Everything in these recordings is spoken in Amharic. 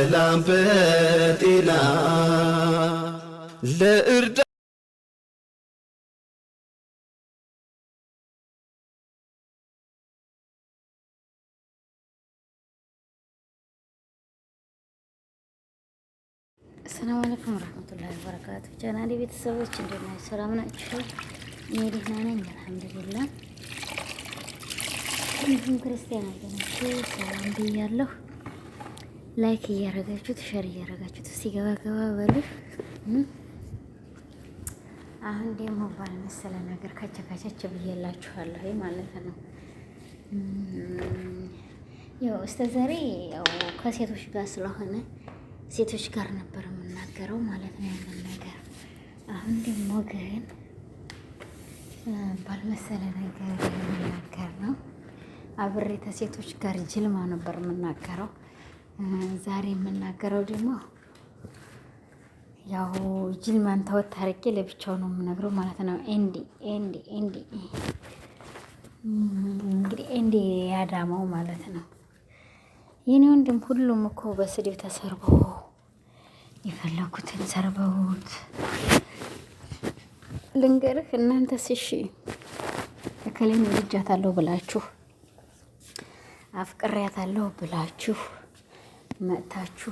በሰላም በጤና ለእርዳ السلام عليكم ورحمة الله وبركاته. ቻናሌ ቤተሰቦች እንዴት ናችሁ? ሰላም ናችሁ? እኔ ደህና ነኝ አልሐምዱሊላህ። እንዲሁም ክርስቲያን ወገኖቼ ሰላም ብያለሁ። ላይክ እያረጋችሁት ሼር እያረጋችሁት እስቲ ገባ ገባ በሉ። አሁን ደግሞ ባልመሰለ ነገር ከቸካቸች ብዬላችኋለሁ ማለት ነው። ያው እስከ ዛሬ ያው ከሴቶች ጋር ስለሆነ ሴቶች ጋር ነበር የምናገረው ማለት ነው ያንን ነገር። አሁን ደግሞ ግን ባልመሰለ ነገር የምናገር ነው። አብሬ ከሴቶች ጋር ጅልማ ነበር የምናገረው። ዛሬ የምናገረው ደግሞ ያው ጅልማን ተወት አድርጌ ለብቻው ነው የምነግረው ማለት ነው። እንግዲህ ኤንዲ ያዳማው ማለት ነው። የኔ ወንድም ሁሉም እኮ በስድብ ተሰርበው የፈለኩትን ሰርበውት ልንገርህ። እናንተስ እሺ እከሌን ወድጃታለሁ ብላችሁ አፍቅሬያታለሁ ብላችሁ መጥታችሁ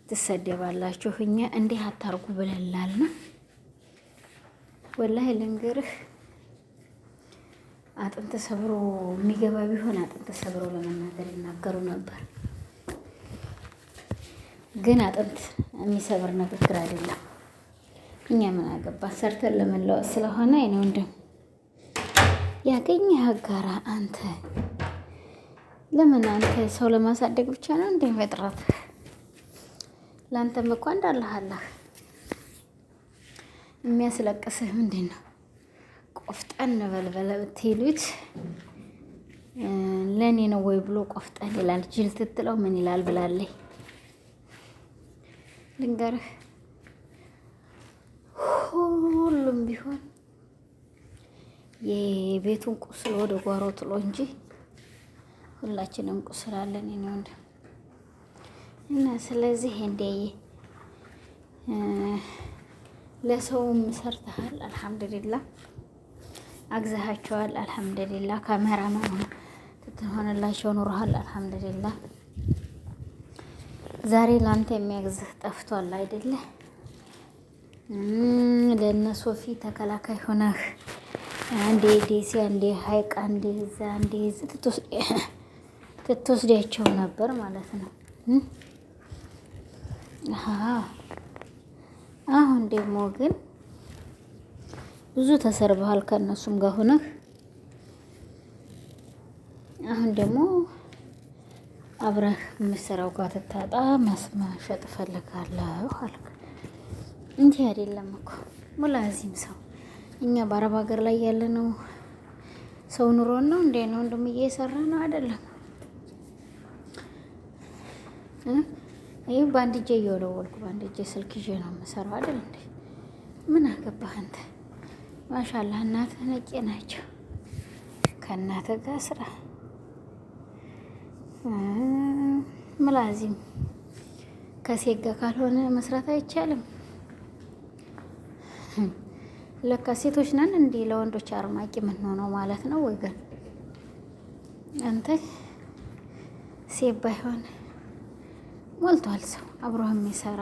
ትሰደባላችሁ። እኛ እንዲህ አታርጉ ብለላልና ወላሂ ልንገርህ፣ አጥንት ሰብሮ የሚገባ ቢሆን አጥንት ሰብሮ ለመናገር ይናገሩ ነበር። ግን አጥንት የሚሰብር ንግግር አይደለም። እኛ ምን አገባ ሰርተን ለመለወጥ ስለሆነ ነው። እንደም ያገኘህ አጋራ አንተ ለምን አንተ ሰው ለማሳደግ ብቻ ነው እንደ መጥራት? ለአንተም እኮ እንዳለህ የሚያስለቅስህ ምንድን ነው? ቆፍጠን በልበለ ብትሉት ለኔ ነው ወይ ብሎ ቆፍጠን ይላል። ጅል ትትለው ምን ይላል ብላለይ። ልንገርህ ሁሉም ቢሆን የቤቱን ቁስል ወደ ጓሮ ጥሎ እንጂ ሁላችንም ቁስል አለን ነው እና ስለዚህ እንደይ ለሰውም ሰርተሃል አልሐምዱሊላህ፣ አግዛሃቸዋል አልሐምዱሊላህ፣ ካሜራማን ትሆንላቸው ኑረሃል አልሐምዱሊላህ። ዛሬ ላንተ የሚያግዝህ ጠፍቷል አይደለ? ለነሶፊ ተከላካይ ሆነህ አንዴ ዴሲ አንዴ ሀይቅ አንዴ እዛ አንዴ ትትወስዳቸው ነበር ማለት ነው። አሁን ደግሞ ግን ብዙ ተሰርበሃል ከነሱም ጋር ሆነህ አሁን ደግሞ አብረህ የምትሰራው ጋር ትታጣ ማስማሸጥ እፈልጋለሁ አልክ። እንጂ አይደለም እኮ ሙላዚም ሰው እኛ በአረብ ሀገር ላይ ያለነው ሰው ኑሮን ነው እንዴ? ነው እንደም እየሰራ ነው አይደለም? ይሄ ባንድ እጄ እየወለወልኩ ባንድ እጄ ስልክ ይዤ ነው የምሰራው አይደል እንዴ? ምን አገባህ አንተ? ማሻአላህ እናትህ ነቄ ናቸው። ከእናትህ ጋር ስራ ሙላዚም ከሴት ጋር ካልሆነ መስራት አይቻልም። ለካ ሴቶች ነን እንዴ ለወንዶች አርማቂ ምን ሆነው ማለት ነው ወገን? አንተ ሴት ባይሆን ሞልቷል ሰው አብሮህ የሚሰራ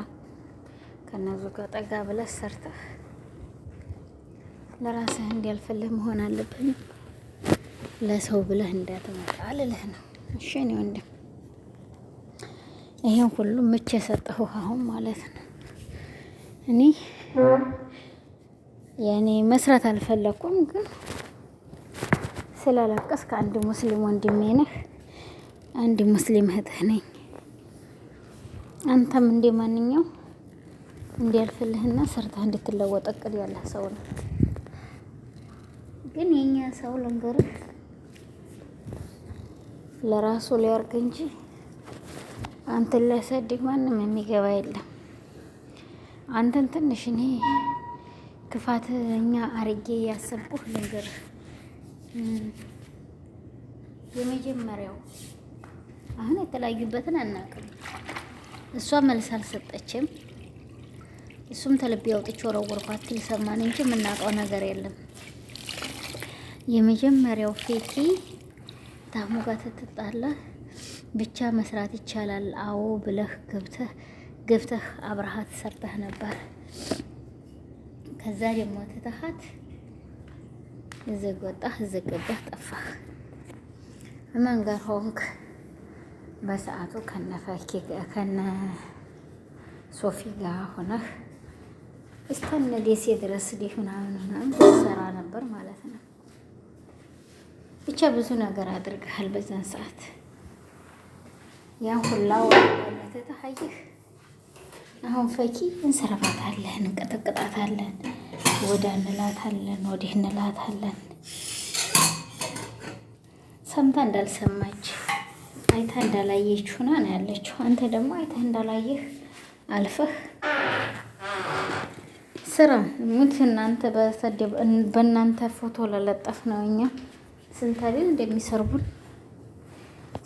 ከነዙ ጋር ጠጋ ብለህ ሰርተህ ለራስህ እንዲያልፈልህ መሆን አለብህ። ለሰው ብለህ እንዳትመጣ ልልህ ነው። እሺ እኔ ወንድም ይሄን ሁሉ ምቼ ሰጠሁህ አሁን ማለት ነው። እኔ ያኔ መስራት አልፈለኩም፣ ግን ስላለቀስክ አንድ ሙስሊም ወንድሜ ነህ፣ አንድ ሙስሊም እህትህ ነኝ። አንተም እንደ ማንኛው እንዲያልፍልህና ሰርተህ እንድትለወጥ እቅድ ያለህ ሰው ነው። ግን የኛ ሰው ልንገርህ ለራሱ ሊያርግ እንጂ አንተን ሊያሳድግ ማንም የሚገባ የለም። አንተን ትንሽ እኔ ክፋተኛ አርጌ ያሰብኩህ ልንገርህ፣ የመጀመሪያው አሁን የተለያዩበትን አናውቅም። እሷ መልስ አልሰጠችም። እሱም ተልቤ አውጥቼ ወረወርኳት ይሰማን እንጂ የምናውቀው ነገር የለም። የመጀመሪያው ፌኪ ታሙ ጋር ትጣላ ብቻ መስራት ይቻላል አዎ ብለህ ገብተህ አብረሃት ሰርተህ ነበር። ከዛ ደግሞ ትተሃት እዚህ ወጣህ እዚህ ገባህ ጠፋህ። ማን ጋር ሆንክ? በሰዓቱ ከነፈኪ ከነ ሶፊ ጋር ሆነህ እስተነ ደሴ ድረስ ዲህ ምናምን ሰራ ነበር ማለት ነው። ብቻ ብዙ ነገር አድርገሃል በዛን ሰዓት። ያን ሁላ ወጣለት ተታየህ። አሁን ፈኪ እንሰራባታለን፣ እንቀጠቅጣታለን፣ ወደ እንላታለን፣ ወዲህ እንላታለን። ሰምታ እንዳልሰማች አይታ እንዳላየች ሆና ነው ያለችው። አንተ ደግሞ አይታ እንዳላየህ አልፈህ ስራ ሙት። እናንተ በእናንተ ፎቶ ለለጠፍ ነው እኛ ስንት አይደል እንደሚሰርቡን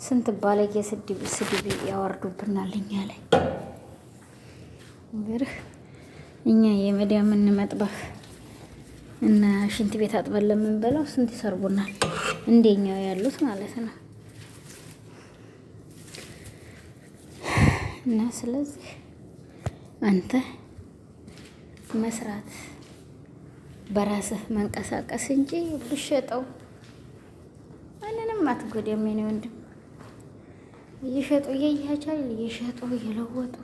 ስንት ባለጌ ስድብ ያወርዱብናል እኛ ላይ። እንግዲህ እኛ የመዲያምን መጥበህ እና ሽንት ቤት አጥበን ለምንበላው ስንት ይሰርቡናል እንደኛው ያሉት ማለት ነው። እና ስለዚህ አንተ መስራት በራስህ መንቀሳቀስ እንጂ ብሸጠው ማንንም አትጎዳም። የኔ ወንድም እየሸጡ እየያቻል እየሸጡ እየለወጡ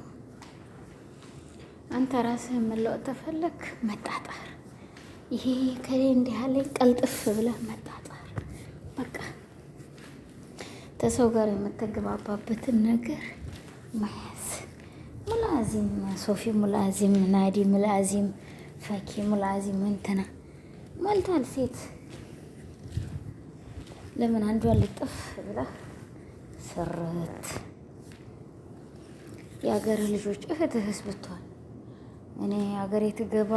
አንተ ራስህ መለወጥ ተፈለክ መጣጣር። ይሄ ከሌ እንዲህ አለኝ ቀልጥፍ ብለህ መጣጣር። በቃ ተሰው ጋር የምትገባባበትን ነገር መያዝ። ሙላዚም ሶፊ፣ ሙላዚም ናዲ፣ ሙላዚም ፈኪ፣ ሙላዚም እንትና ሞልቷል ሴት። ለምን አንዷን ልጥፍ ብለህ ስርት። የአገር ልጆች እህትህስ ብትሆን እኔ አገሬ ትገባ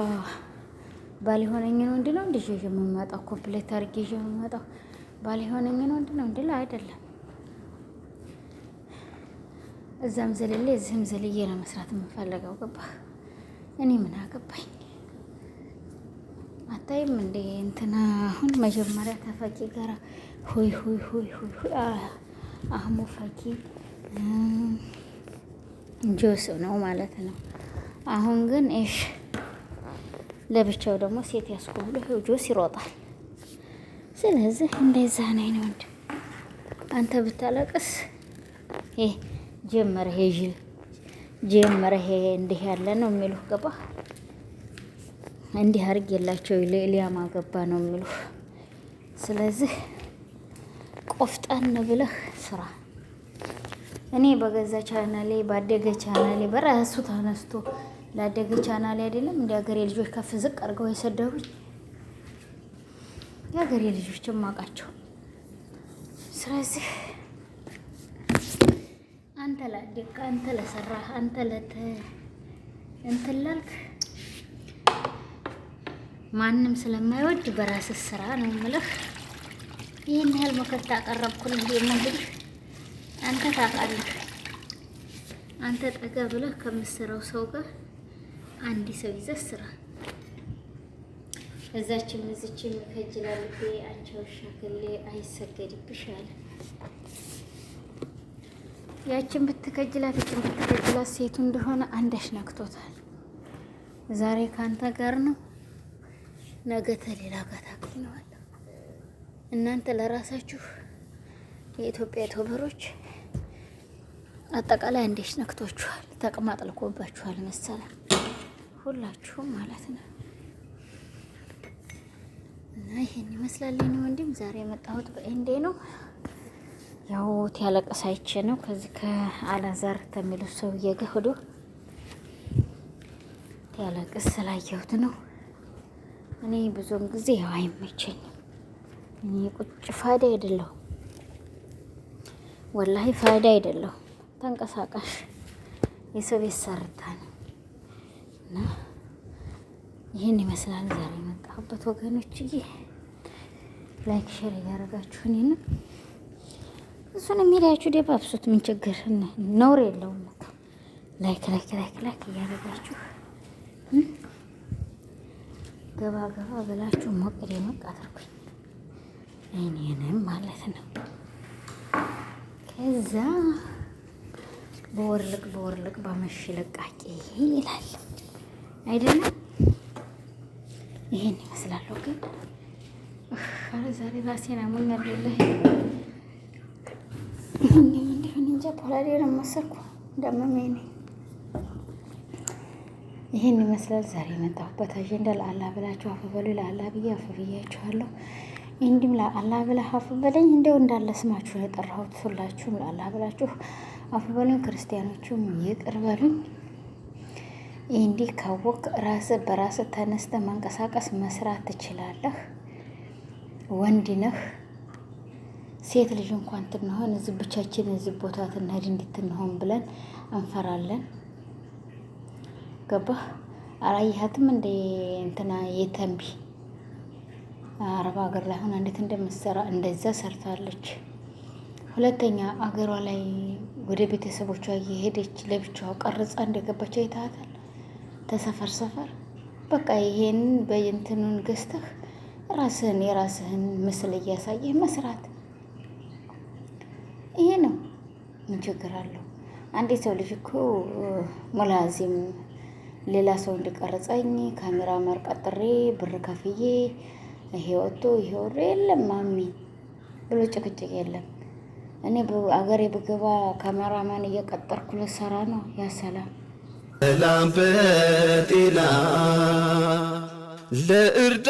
ባል የሆነኝ ነው እንዲ ነው እንዲ ይዤ የምመጣው ኮምፕሌት አድርጌ ይዤ የምመጣው ባል የሆነኝ ነው እንዲ ነው እንዲ አይደለም። እዛም ዘለሌ እዚህም ዘልዬ ለመስራት የምፈልገው ገባህ? እኔ ምን አገባኝ? አታይም እንዴ እንትና አሁን መጀመሪያ ከፈቂ ጋር ሆይ ሆይ ሆይ ሆይ አህሙ ፈቂ ጆስ ነው ማለት ነው። አሁን ግን እሺ ለብቻው ደግሞ ሴት ያስቆብሎ ጆስ ይሮጣል። ስለዚህ እንደዛ ነኝ ነው እንዴ? አንተ ብታለቅስ ጀመረ ይሄ እንዲህ ያለ ነው የሚሉህ ገባህ? እንዲህ አድርግ የላቸው ሊያማ ገባ ነው የሚሉህ። ስለዚህ ቆፍጠን ብለህ ስራ። እኔ በገዛ ቻናሌ ባደገ ቻናሌ በራሱ ተነስቶ ላደገ ቻናሌ አይደለም እንደ ሀገሬ ልጆች ከፍ ዝቅ አድርገው የሰደቡኝ የሀገሬ ልጆች ማውቃቸው። ስለዚህ አንተ ላደግ አንተ ለሰራህ አንተ እንትን ላልክ ማንም ስለማይወድ በራስህ ስራ ነው የምልህ። ይህን ያህል መከታ አቀረብኩልህ። ደግሞ እንግዲህ አንተ ታውቃለህ። አንተ ጠጋ ብለህ ከምትሰራው ሰው ጋር አንድ ሰው ይዘህ ስራ። እዛችም እዚችም ይከጅላል አንቻው ሻክሌ አይሰገድብሽ አለ። ያችን ብትከጅላት እችን ብትከጅላት ሴቱ እንደሆነ አንዳሽ ነክቶታል። ዛሬ ካንተ ጋር ነው፣ ነገ ተሌላ ጋር ታገኘዋለህ። እናንተ ለራሳችሁ የኢትዮጵያ ዩቲዩበሮች አጠቃላይ አንዳሽ ነክቶችኋል፣ ተቅማጥ ልኮባችኋል መሰለህ ሁላችሁም ማለት ነው። እና ይሄን ይመስላል ነው ወንድም። ዛሬ የመጣሁት በኤንዴ ነው። ያው ያለቀስ አይቼ ነው ከዚህ ከአላዛር ተሚሉት ሰውዬ ጋር ሄዶ ያለቀስ ስላየሁት ነው። እኔ ብዙም ጊዜ ያው አይመቸኝም። እኔ ቁጭ ፋዳ አይደለሁ፣ ወላሂ ፋዳ አይደለሁ። ተንቀሳቃሽ የሰው ቤት ሰርታ ነው። እና ይህን ይመስላል ዛሬ የመጣሁበት ወገኖችዬ። ላይክ ሼር እያደረጋችሁ እኔን እሱን የሚዲያችሁ ደባብሱት። ምን ችግር ነውር የለውም። ላይክ እያደረጋችሁ ገባ ብላችሁ ሞቅ ደመቅ አድርጉኝ እኔንም ማለት ነው። ከዛ በወርልቅ ባመሽ ለቃቂ ይላል አይደለም። ይሄን ይመስላል። ግን ዛሬ ራሴን አሞኛል። እንዲሁን እንጃ ፖላዴ ነው መሰልኩ እንደመመኝ ነኝ። ይሄን ይመስላል ዛሬ የመጣሁበት አጀንዳ። ለአላህ ብላችሁ አፍ በሉ። ለአላህ ብዬ አፍ ብያችኋለሁ። እንዲም ለአላህ ብለህ አፍ በለኝ። እንደው እንዳለ ስማችሁን የጠራሁት ሁላችሁም ለአላህ ብላችሁ አፍ በሉኝ። ክርስቲያኖቹም ይቅር በሉኝ። እንዲህ ካወቅ ራስህ በራስህ ተነስተህ መንቀሳቀስ መስራት ትችላለህ። ወንድ ነህ። ሴት ልጅ እንኳን ትንሆን እዚህ ብቻችን እዚህ ቦታ ትንሄድ እንድትንሆን ብለን እንፈራለን። ገባህ? አላየሃትም እንደ እንትና የተንቢ አረብ ሀገር ላይ ሆና እንዴት እንደምትሰራ እንደዛ ሰርታለች። ሁለተኛ አገሯ ላይ ወደ ቤተሰቦቿ እየሄደች ለብቻዋ ቀርጻ እንደገባች አይተሃታል። ተሰፈር ሰፈር በቃ ይሄን በእንትኑን ገዝተህ ራስህን የራስህን ምስል እያሳየህ መስራት ይሄ ነው። ምን ችግር አለው? አንዴ ሰው ልጅ እኮ ሙላዚም ሌላ ሰው እንዲቀርጸኝ ካሜራ ማር ቀጥሬ ብር ከፍዬ ይሄ ወጥቶ ይሄ ወሬ የለም ማሚ ብሎ ጭቅጭቅ የለም። እኔ አገሬ ብገባ ካሜራማን እየቀጠርኩ ልሰራ ነው። ያ ሰላም ሰላም በጤና ለእርዳ